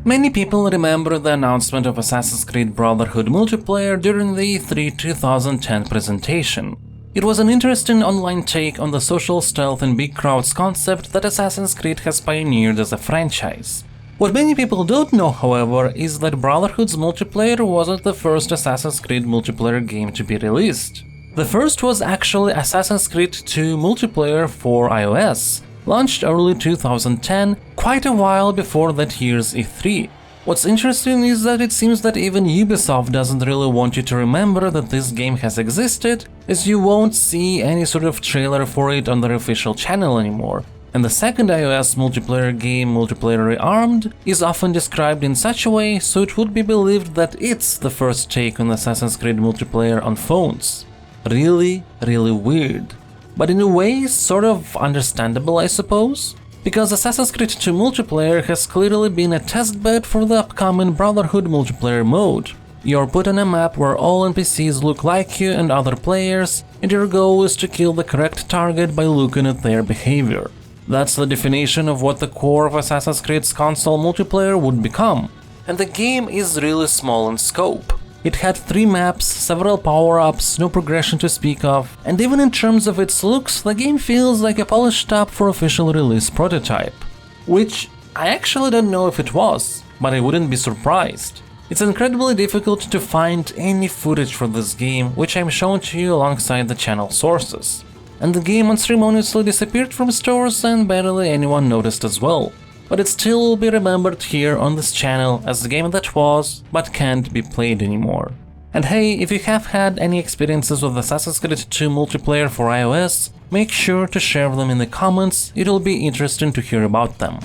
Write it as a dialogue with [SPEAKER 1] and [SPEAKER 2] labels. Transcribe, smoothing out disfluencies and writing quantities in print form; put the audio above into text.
[SPEAKER 1] Many people remember the announcement of Assassin's Creed Brotherhood multiplayer during the E3 2010 presentation. It was an interesting online take on the social stealth and big crowds concept that Assassin's Creed has pioneered as a franchise. What many people don't know, however, is that Brotherhood's multiplayer wasn't the first Assassin's Creed multiplayer game to be released. The first was actually Assassin's Creed 2 multiplayer for iOS, launched early 2010, quite a while before that year's E3. What's interesting is that it seems that even Ubisoft doesn't really want you to remember that this game has existed, as you won't see any sort of trailer for it on their official channel anymore. And the second iOS multiplayer game, Multiplayer Rearmed, is often described in such a way so it would be believed that it's the first take on Assassin's Creed multiplayer on phones. Really weird. But in a way, sort of understandable, I suppose? Because Assassin's Creed 2 multiplayer has clearly been a testbed for the upcoming Brotherhood multiplayer mode. You're put on a map where all NPCs look like you and other players, and your goal is to kill the correct target by looking at their behavior. That's the definition of what the core of Assassin's Creed's console multiplayer would become. And the game is really small in scope. It had 3 maps, several power-ups, no progression to speak of, and even in terms of its looks, the game feels like a polished up for official release prototype. Which I actually don't know if it was, but I wouldn't be surprised. It's incredibly difficult to find any footage for this game, which I'm showing to you alongside the channel sources. And the game unceremoniously disappeared from stores and barely anyone noticed as well. But it still will be remembered here on this channel as the game that was, but can't be played anymore. And hey, if you have had any experiences with Assassin's Creed 2 multiplayer for iOS, make sure to share them in the comments, it'll be interesting to hear about them.